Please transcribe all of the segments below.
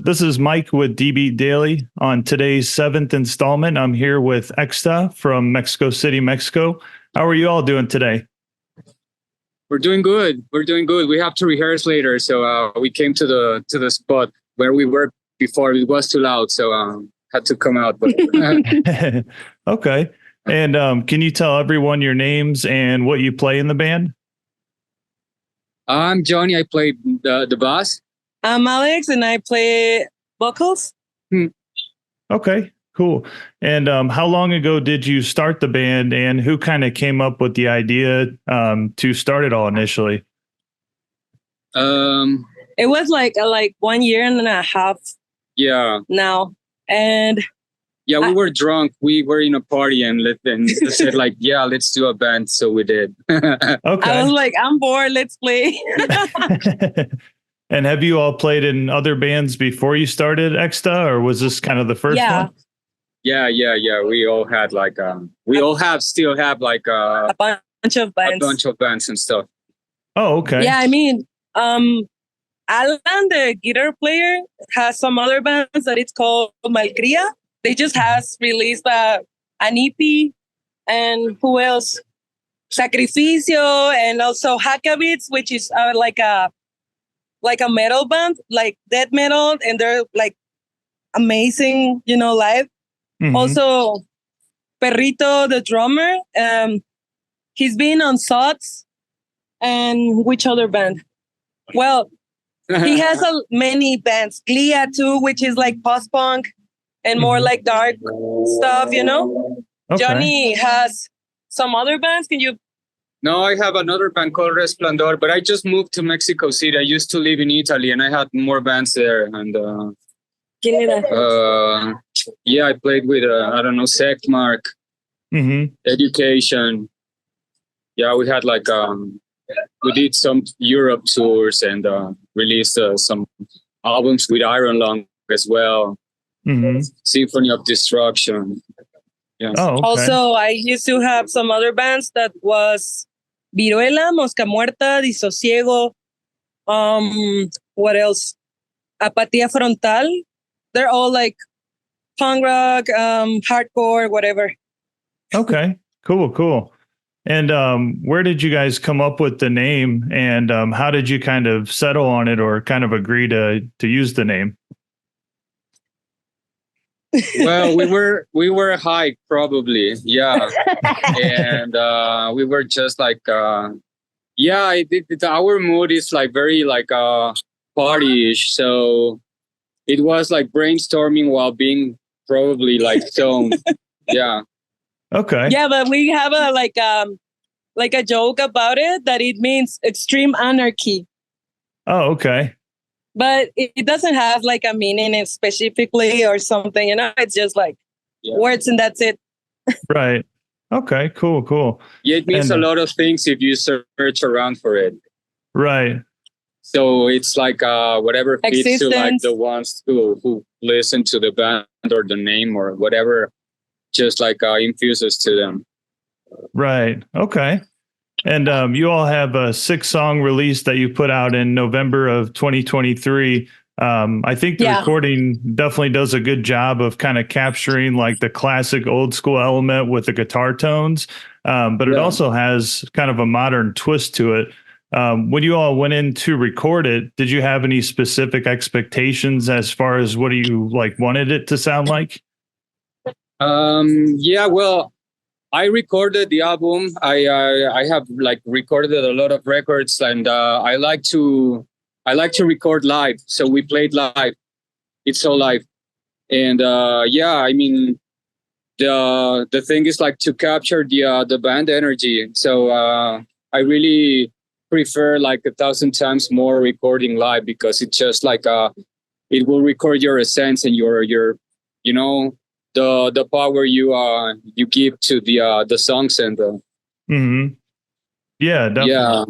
This is Mike with DB Daily. On today's seventh installment, I'm here with Exta from Mexico City, Mexico. How are you all doing today? We're doing good. We're doing good. We have to rehearse later, so we came to the spot where we were before. It was too loud, so had to come out. But okay. And can you tell everyone your names and what you play in the band? I'm Johnny. I play the bass. I'm Alex, and I play vocals. Okay, cool. And how long ago did you start the band, and who kind of came up with the idea to start it all initially? It was like 1 year and a half. Yeah. Now, and yeah, we were drunk. We were in a party and they said like, yeah, let's do a band. So we did. Okay. I was like, I'm bored. Let's play. And have you all played in other bands before you started Exta, or was this kind of the first one? Yeah. We all had like still have like a bunch of bands and stuff. Oh, okay. Yeah, I mean, Alan, the guitar player, has some other bands that it's called Malcria. They just has released an EP, and who else? Sacrificio, and also Hackabits, which is like a metal band, like death metal, and they're like amazing, live. Mm-hmm. Also, Perrito, the drummer, he's been on Sots, and which other band? Well, he has many bands. Glia too, which is like post-punk and more like dark stuff, Okay. Johnny has some other bands. Can you? No, I have another band called Resplendor, but I just moved to Mexico City. I used to live in Italy, and I had more bands there. And yeah, I played with Sectmark, Education. Yeah, we had like we did some Europe tours and released some albums with Iron Lung as well. Symphony of Destruction. Yeah. Oh, okay. Also, I used to have some other bands that was Viruela, Mosca Muerta, Disosiego. What else? Apatía Frontal. They're all like punk rock, hardcore, whatever. Okay, cool. And where did you guys come up with the name, and how did you kind of settle on it or kind of agree to use the name? Well, we were high probably, yeah, and we were just like, our mood is like very like partyish, so it was like brainstorming while being probably like stoned. Yeah. Okay. Yeah, but we have a joke about it that it means extreme anarchy. Oh, okay. But it doesn't have like a meaning specifically or something, it's just like words and that's it. Right. Okay, cool. Yeah, it means a lot of things if you search around for it. Right. So it's like whatever fits to like the ones who listen to the band or the name or whatever, just like infuses to them. Right. Okay. And you all have a 6-song release that you put out in November of 2023. I think the recording definitely does a good job of kind of capturing like the classic old school element with the guitar tones, but it also has kind of a modern twist to it. When you all went in to record it, did you have any specific expectations as far as what you like wanted it to sound like? Yeah, well, I recorded the album. I have like recorded a lot of records, and I like to record live. So we played live. It's all live, and I mean, the thing is like to capture the band energy. So I really prefer like 1,000 times more recording live, because it's just like it will record your essence and your the power you give to the songs and yeah, definitely. Yeah.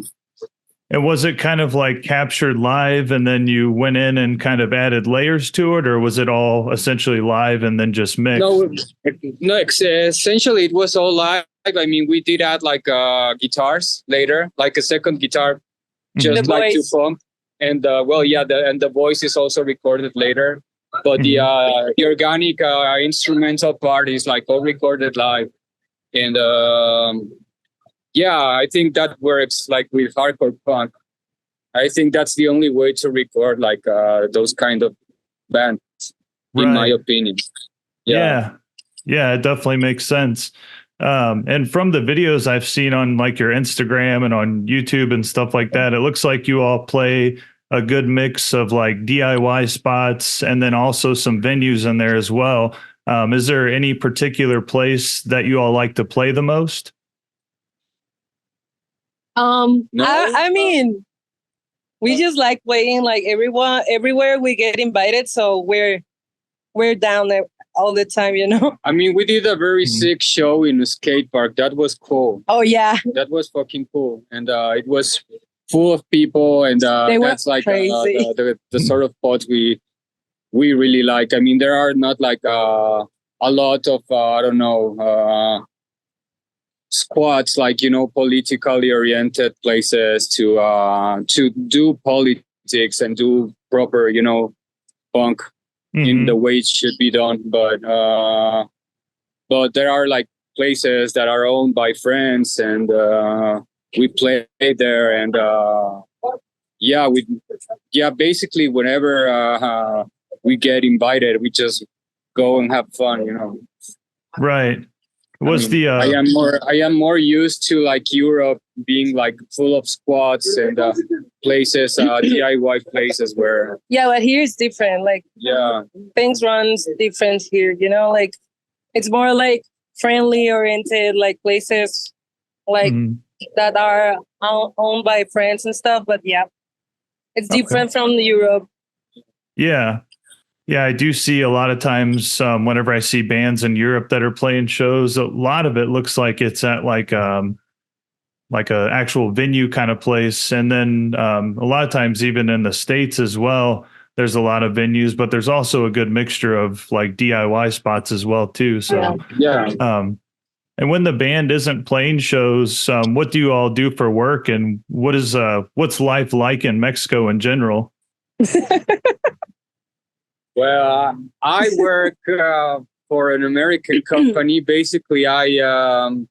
And was it kind of like captured live and then you went in and kind of added layers to it, or was it all essentially live and then just mixed? No, essentially it was all live. I mean, we did add like guitars later, like a second guitar, just like to pump. And the voice is also recorded later. but the organic instrumental part is like all recorded live. And yeah, I think that works like with hardcore punk. I think that's the only way to record like those kind of bands, in my opinion. Yeah, it definitely makes sense. And from the videos I've seen on like your Instagram and on YouTube and stuff like that, it looks like you all play a good mix of like DIY spots and then also some venues in there as well. Is there any particular place that you all like to play the most? No. I mean, we just like playing like everywhere we get invited. So we're down there all the time, you know. I mean, we did a very sick show in a skate park. That was cool. Oh yeah, that was fucking cool, and it was full of people, and that's like the sort of spots we really like. I mean, there are not like a lot of I don't know squats, like, you know, politically oriented places to do politics and do proper, you know, punk in the way it should be done. But there are like places that are owned by friends, and we play there, and basically whenever we get invited, we just go and have fun, you know. Right. I am more used to like Europe being like full of squats and places, DIY places where. Yeah, but here it's different. Like things runs different here. You know, like it's more like friendly oriented, like places like that are owned by friends and stuff. But yeah, it's different from Europe. Yeah. Yeah, I do see a lot of times whenever I see bands in Europe that are playing shows, a lot of it looks like it's at like a actual venue kind of place. And then a lot of times even in the States as well, there's a lot of venues, but there's also a good mixture of like DIY spots as well too. So and when the band isn't playing shows, what do you all do for work, and what's life like in Mexico in general? Well, I work for an American company. Basically, I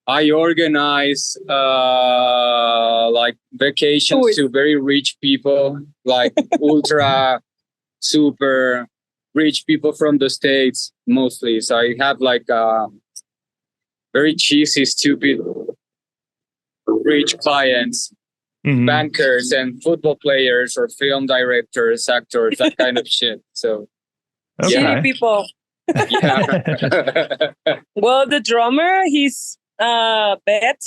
organize like vacations to very rich people, like ultra super rich people from the States mostly. So I have like very cheesy, stupid, rich clients. Bankers and football players or film directors, actors, that kind of shit. So shitty people. Yeah. Well, the drummer, he's vet.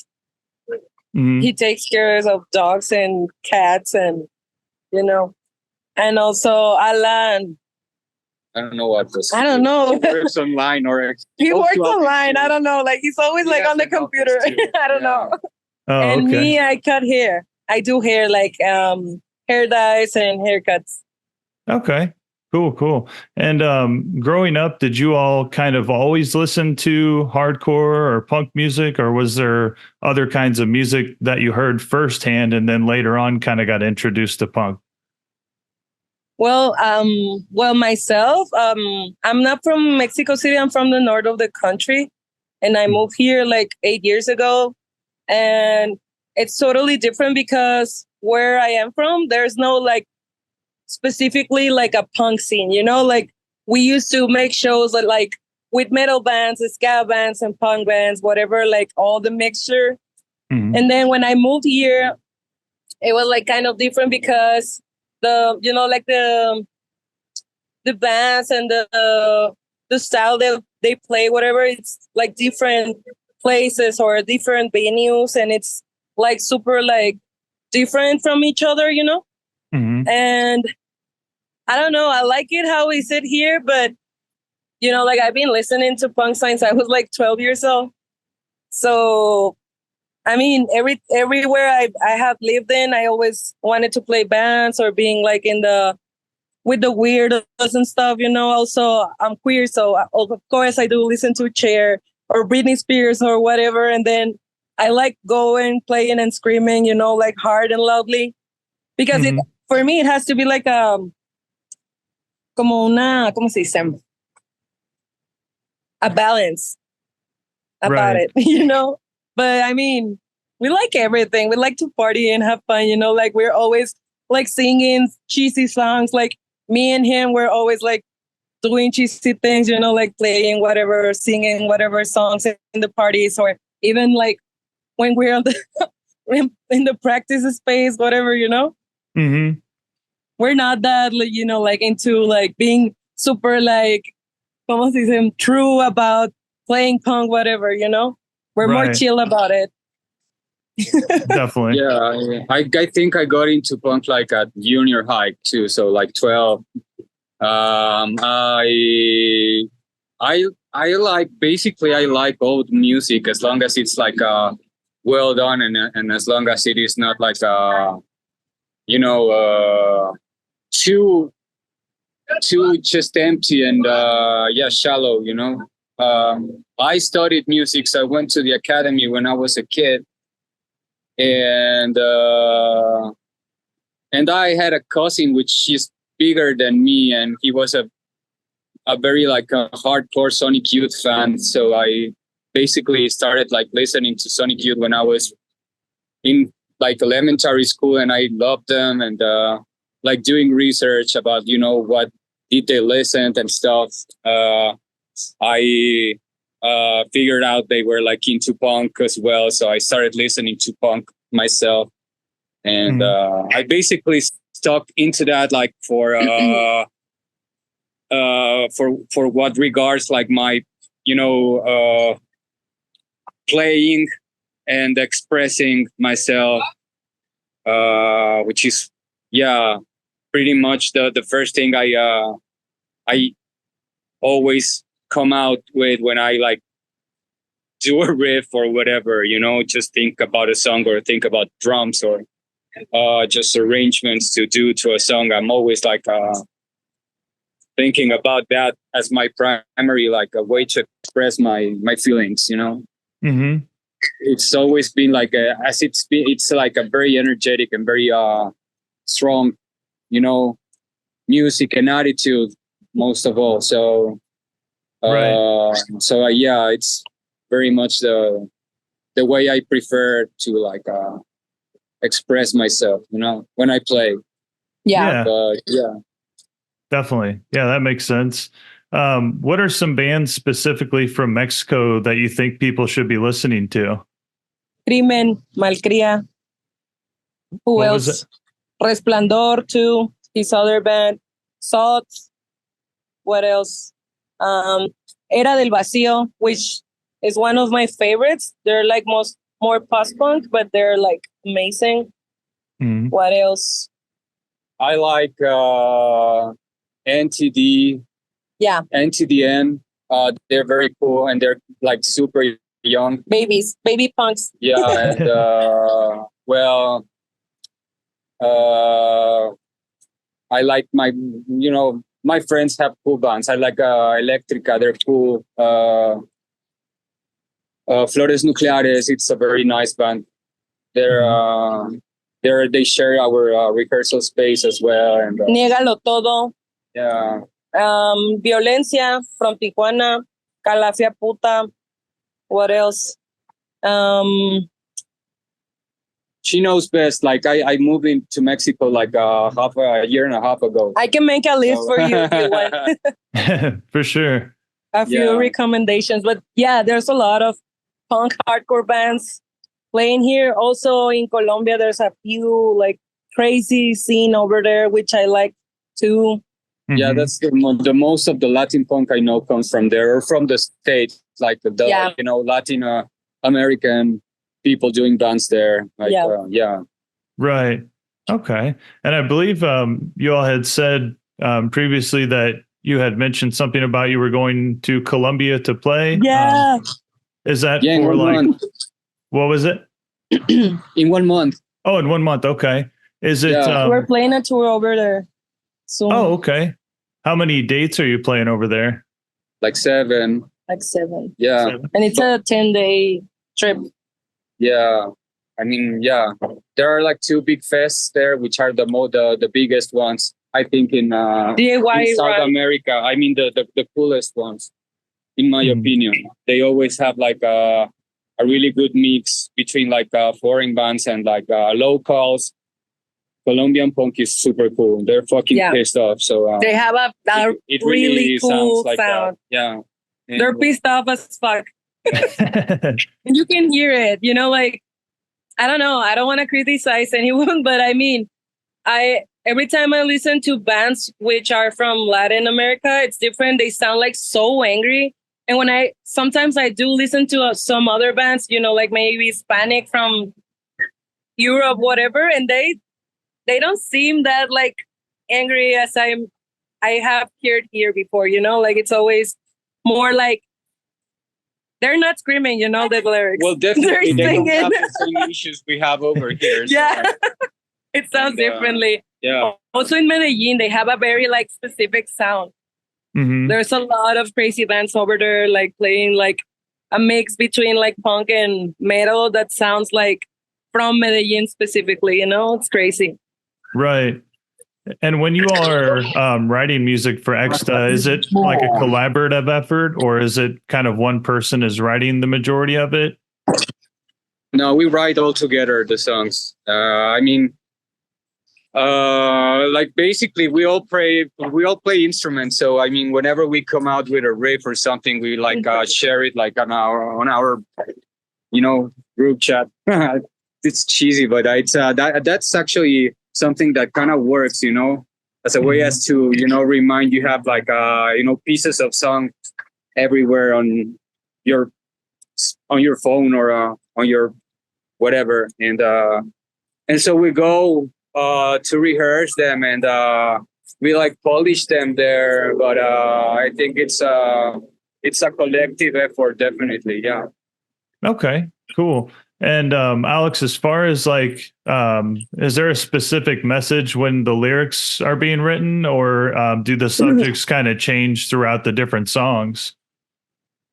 He takes care of dogs and cats, and you know, and also Alan. I don't know what this. I don't know. He works online or he works online. I don't know. Like he's always like on the computer. I don't know. Oh, and me, I cut hair. I do hair, like hair dyes and haircuts. Okay, cool. And growing up, did you all kind of always listen to hardcore or punk music, or was there other kinds of music that you heard firsthand and then later on kind of got introduced to punk? Well, myself, I'm not from Mexico City. I'm from the north of the country, and I moved here like 8 years ago, and it's totally different because where I am from, there's no like specifically like a punk scene, you know, like we used to make shows like with metal bands, ska bands and punk bands, whatever, like all the mixture. And then when I moved here, it was like kind of different because the bands and the style that they play, whatever, it's like different places or different venues, and it's like super like different from each other, you know? And I don't know, I like it how we sit here, but you know, like I've been listening to punk since I was like 12 years old. So I mean, everywhere I have lived in, I always wanted to play bands or being like with the weirdos and stuff, you know. Also, I'm queer, so of course I do listen to Cher or Britney Spears or whatever, and then I like going, playing and screaming, you know, like hard and loudly, because for me, it has to be like como una, ¿cómo se dice? A balance about Right. it, you know? But I mean, we like everything. We like to party and have fun, you know? Like we're always like singing cheesy songs. Like me and him, we're always like doing cheesy things, you know, like playing whatever, singing whatever songs in the parties, or even like when we're on the in the practice space, whatever, you know. Mm-hmm. We're not that, you know, like into like being super like, ¿cómo se dice? True about playing punk, whatever, you know. We're more Right. chill about it. Definitely. Yeah, I think I got into punk like at junior high too, so like 12. I like, basically I like old music as long as it's like well done, and as long as it is not like you know too just empty and shallow, you know. I studied music, so I went to the academy when I was a kid, and I had a cousin which is bigger than me, and he was a very like a hardcore Sonic Youth fan. So I basically started like listening to Sonic Youth when I was in like elementary school, and I loved them, and like doing research about, you know, what did they listen and stuff. I figured out they were like into punk as well, so I started listening to punk myself, and I basically stuck into that like for what regards like my, you know, playing and expressing myself, which is pretty much the first thing I always come out with when I like do a riff or whatever, you know, just think about a song or think about drums or just arrangements to do to a song. I'm always like thinking about that as my primary, like a way to express my feelings, you know. Mm-hmm. It's always been like it's like a very energetic and very strong, you know, music and attitude most of all. So it's very much the way I prefer to like express myself, you know, when I play. Yeah. Definitely. Yeah, that makes sense. What are some bands specifically from Mexico that you think people should be listening to? Crimen, Malcria. Who What else? was it? Resplandor too. His other band. Salt. What else? Era del Vacío, which is one of my favorites. They're like more post-punk, but they're like amazing. Mm-hmm. What else? I like NTD. Yeah. NTDM. They're very cool, and they're like super young. Baby punks. Yeah, and I like my, you know, my friends have cool bands. I like Electrica, they're cool. Flores Nucleares, it's a very nice band. They share our rehearsal space as well. And Niégalo Todo. Yeah. Violencia from Tijuana. Calafia Puta. What else? She knows best. Like I moved into Mexico like a year and a half ago. I can make a list for you if you want. For sure. A few recommendations. But yeah, there's a lot of punk hardcore bands playing here. Also in Colombia, there's a few like crazy scene over there, which I like too. Mm-hmm. Yeah, that's the most of the Latin punk I know comes from there, or from the States, like the you know, Latin American people doing bands there. Like, Right. Okay. And I believe you all had said previously that you had mentioned something about you were going to Colombia to play. Yeah. Is that for like month. What was it? In 1 month. Oh, in 1 month. Okay. Is it we're playing a tour over there soon. Oh, okay. How many dates are you playing over there? Like 7. Like 7. Yeah. 7. And it's a 10-day trip. Yeah. I mean, yeah. There are like 2 big fests there, which are the biggest ones. I think in South America. I mean the coolest ones, in my opinion. They always have like a really good mix between like foreign bands and like locals. Colombian punk is super cool. They're fucking pissed off. So they have a it really cool like sound. Yeah, and they're pissed off as fuck. And you can hear it. You know, like I don't know. I don't want to criticize anyone, but I mean, every time I listen to bands which are from Latin America, it's different. They sound like so angry. And when sometimes I do listen to some other bands, you know, like maybe Hispanic from Europe, whatever, and they don't seem that like angry as I have heard here before, you know, like it's always more like they're not screaming, you know, the lyrics. Well, definitely they don't have the same issues we have over here. So. Yeah, it sounds differently. Yeah. Also in Medellin, they have a very like specific sound. There's a lot of crazy bands over there, like playing like a mix between like punk and metal that sounds like from Medellin specifically, you know, it's crazy. Right. And when you all are writing music for Exta, is it like a collaborative effort, or is it kind of one person is writing the majority of it? No, we write all together the songs. I mean, like basically we all play instruments. So I mean, whenever we come out with a riff or something, we like share it like on our you know, group chat. It's cheesy, but it's that's actually something that kind of works, you know, as a way as to, you know, remind you have like you know, pieces of song everywhere on your phone or on your whatever, and so we go to rehearse them, and we like polish them there, but I think it's a collective effort, definitely. Yeah. Okay, cool. And Alex, as far as like, is there a specific message when the lyrics are being written, or do the subjects kind of change throughout the different songs?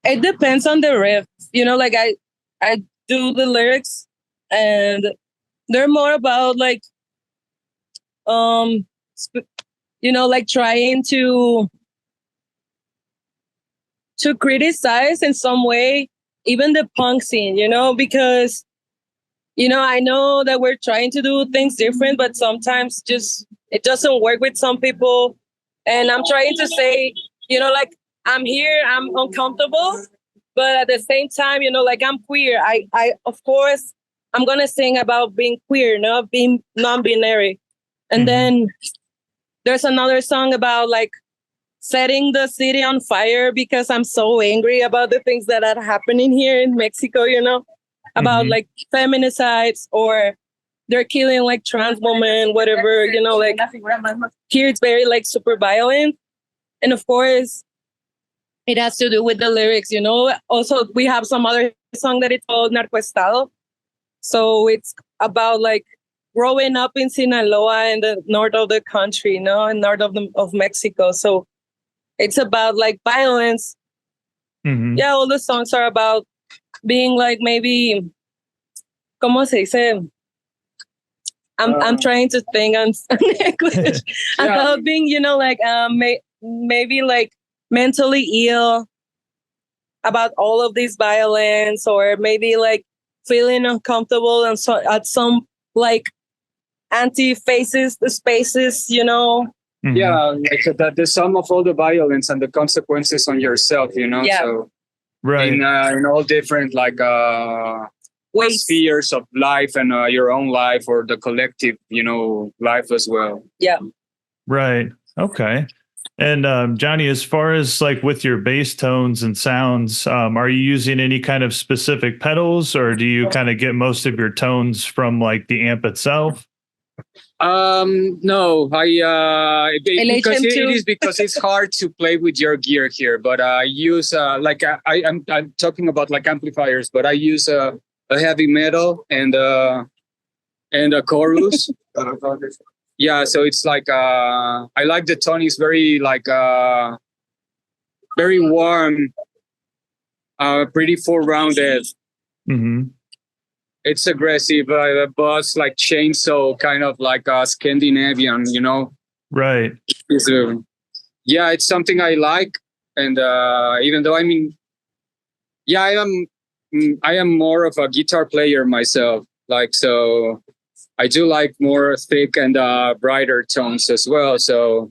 It depends on the riff. You know, like I do the lyrics, and they're more about like, you know, like trying to criticize in some way even the punk scene, you know, because, you know, I know that we're trying to do things different, but sometimes just it doesn't work with some people. And I'm trying to say, you know, like I'm here, I'm uncomfortable, but at the same time, you know, like I'm queer. I of course, I'm going to sing about being queer, not being non-binary. And then there's another song about like setting the city on fire because I'm so angry about the things that are happening here in Mexico, you know, about like feminicides, or they're killing like trans women, whatever, you know, like here it's very like super violent. And of course, it has to do with the lyrics, you know. Also, we have some other song that it's called Narcoestado. So it's about like growing up in Sinaloa in the north of the country, you know, and north of Mexico. So it's about like violence. Yeah, all the songs are about being like maybe, ¿cómo se dice? I'm trying to think on English. About being, you know, like maybe like mentally ill about all of this violence, or maybe like feeling uncomfortable and so at some like spaces, you know. Yeah, like the sum of all the violence and the consequences on yourself, you know. Yeah. So Right. In all different like spheres of life, and your own life or the collective, you know, life as well. Yeah. Right. Okay. And Johnny, as far as like with your bass tones and sounds, are you using any kind of specific pedals, or do you kind of get most of your tones from like the amp itself? No, because it's hard to play with your gear here, but I use like I'm talking about like amplifiers, but I use a heavy metal and a chorus. Yeah, so it's like I like the tone is very like very warm, pretty full-rounded. It's aggressive, boss like chainsaw, kind of like Scandinavian, you know. Right. It's, yeah, it's something I like, and even though yeah, I am more of a guitar player myself. Like, so I do like more thick and brighter tones as well. So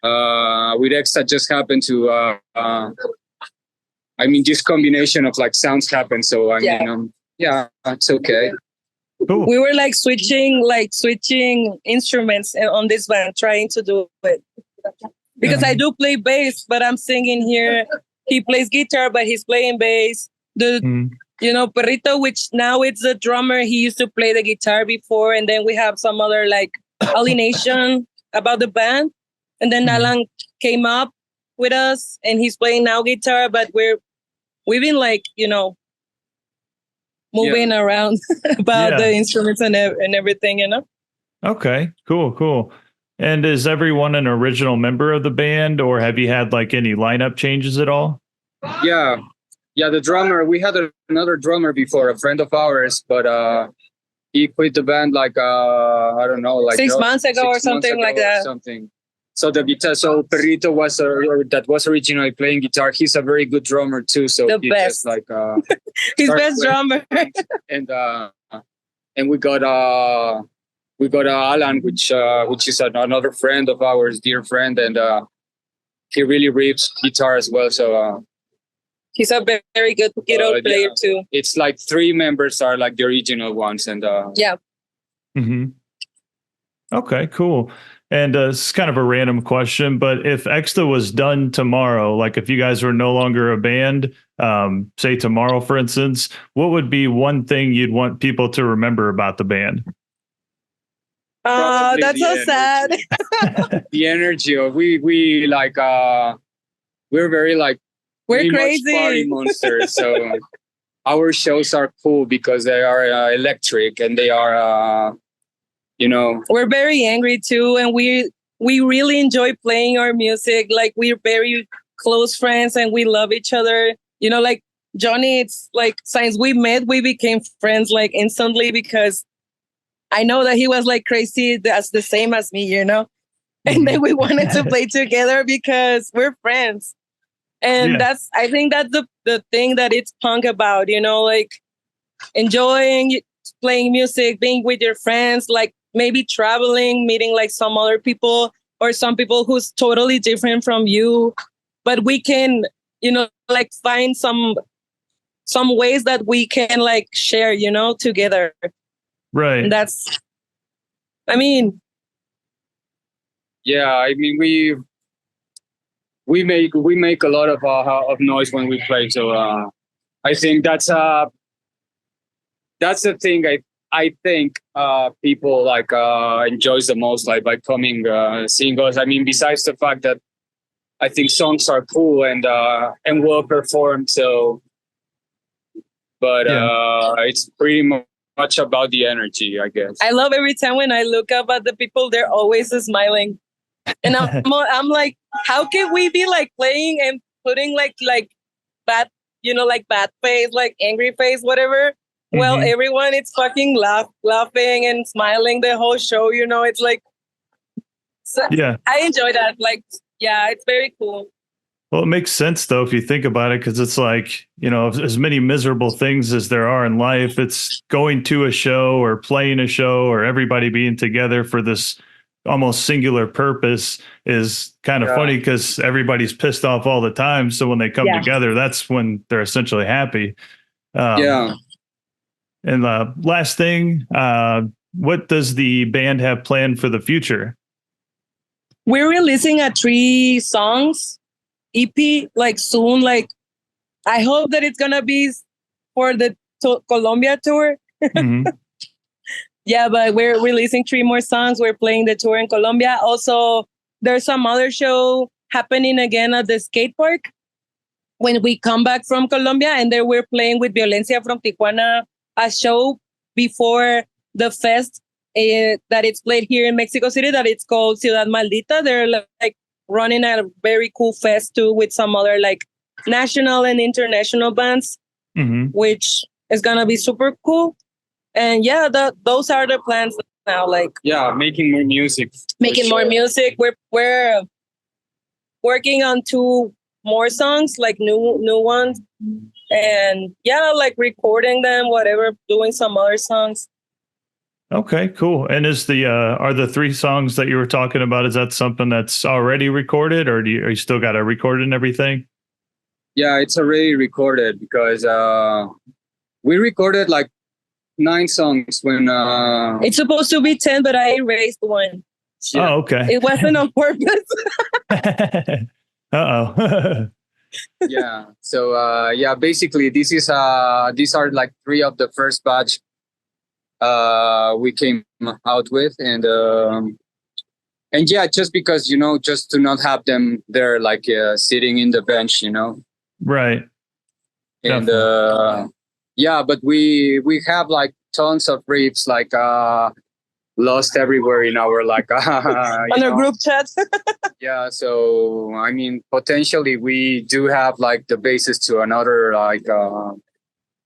with Exta just happened to this combination of like sounds happen. So yeah, it's okay. Cool. We were like switching instruments on this band, trying to do it. Because I do play bass, but I'm singing here. He plays guitar, but he's playing bass. Perrito, which now it's the drummer. He used to play the guitar before, and then we have some other like alienation about the band. And then Alan came up with us, and he's playing now guitar. But we've been like moving around about the instruments and everything, Okay, cool. And is everyone an original member of the band, or have you had like any lineup changes at all? Yeah, the drummer. We had another drummer before, a friend of ours, but he quit the band like I don't know, like 6 months ago or something like that. So the guitar, so Perrito that was originally playing guitar. He's a very good drummer too. So the he best, just like his best drummer. And we got Alan, which is another friend of ours, dear friend, and he really rips guitar as well. So he's a very good guitar player too. It's like 3 members are like the original ones, and yeah. Mm-hmm. Okay, cool. And it's kind of a random question, but if Exta was done tomorrow, like if you guys were no longer a band, say tomorrow, for instance, what would be one thing you'd want people to remember about the band? That's so sad. The energy of we like we're very like we're crazy party monsters. So our shows are cool because they are electric, and they are we're very angry too, and we really enjoy playing our music. Like, we're very close friends and we love each other. Like Johnny, it's like since we met, we became friends like instantly, because I know that he was like crazy. That's the same as me, and then we wanted to play together because we're friends. And I think that's the thing that it's punk about, like enjoying playing music, being with your friends, like maybe traveling, meeting like some other people or some people who's totally different from you. But we can, like find some ways that we can like share, together. Right. And that's, yeah, we make a lot of noise when we play. So I think that's the thing I think people like enjoys the most, like by coming seeing us. Besides the fact that I think songs are cool and well performed. So, but it's pretty much about the energy, I guess. I love every time when I look up at the people, they're always smiling. And I'm like, how can we be like playing and putting like bad, like bad face, like angry face, whatever. Mm-hmm. Well, everyone is fucking laughing and smiling the whole show. It's like, so I enjoy that. Like, yeah, it's very cool. Well, it makes sense though, if you think about it, because it's like, as many miserable things as there are in life, it's going to a show or playing a show or everybody being together for this almost singular purpose is kind of funny, because everybody's pissed off all the time. So when they come together, that's when they're essentially happy. And last thing, what does the band have planned for the future? We're releasing a 3 songs EP like soon. Like, I hope that it's gonna be for the Colombia tour. Mm-hmm. Yeah, but we're releasing 3 more songs. We're playing the tour in Colombia. Also, there's some other show happening again at the skate park when we come back from Colombia. And there we're playing with Violencia from Tijuana, a show before the fest that it's played here in Mexico City, that it's called Ciudad Maldita. They're like running a very cool fest too with some other like national and international bands, which is going to be super cool. And yeah, those are the plans now? Like, yeah, making more music. making more music. We're working on 2 more songs, like new ones, and yeah, like recording them, whatever, doing some other songs. Okay, cool. And is the are the 3 songs that you were talking about, is that something that's already recorded, or are you still got to record it and everything? Yeah, it's already recorded because we recorded like 9 songs when It's supposed to be 10, but I erased 1. yeah. Oh, okay. It wasn't on purpose. Uh-oh. Yeah. So yeah, basically these are like 3 of the first batch we came out with, and yeah, just because, you know, just to not have them there like sitting in the bench, you know. Right. And Definitely. yeah, but we have like tons of riffs like lost everywhere in our like On our group chat. yeah, so I mean, potentially we do have like the basis to another like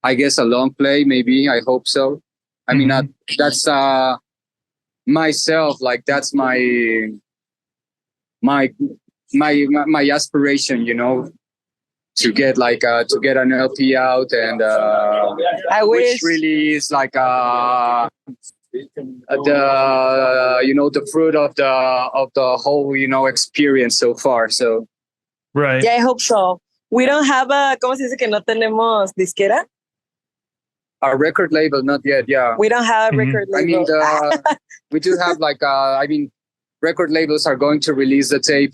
I guess a long play, maybe. I hope so. I mean, that's myself, like that's my aspiration, you know, to get like to get an LP out, and I wish. which really is like the, you know, the fruit of the whole, you know, experience so far. So Right. Yeah, I hope so. We don't have a, ¿cómo se dice que no tenemos disquera? our record label, not yet. Yeah, We don't have a record I label. mean, we do have like I mean, record labels are going to release the tape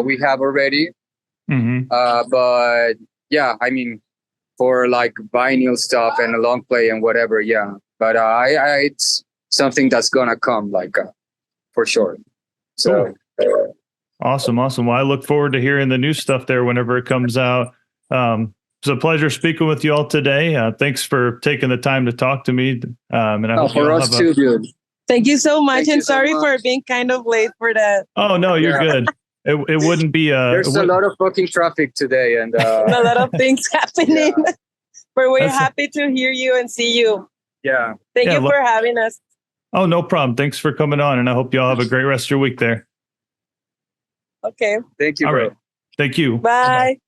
we have already. But yeah, I mean, for like vinyl stuff and a long play and whatever, yeah. But it's something that's gonna come, like for sure. So Awesome. Well, I look forward to hearing the new stuff there whenever it comes out. It's a pleasure speaking with you all today. Thanks for taking the time to talk to me. And I hope for us too, dude. Thank you so much, Thank you and so sorry much. for being kind of late for that. Oh no, you're Yeah. good. It wouldn't be. There's a lot of fucking traffic today, and A lot of things happening. Yeah. But we're That's- happy to hear you and see you. yeah. Thank Yeah, you for having us. Oh, no problem. Thanks for coming on, and I hope you all have a great rest of your week there. Okay. Thank you, All bro. right. Thank you. Bye.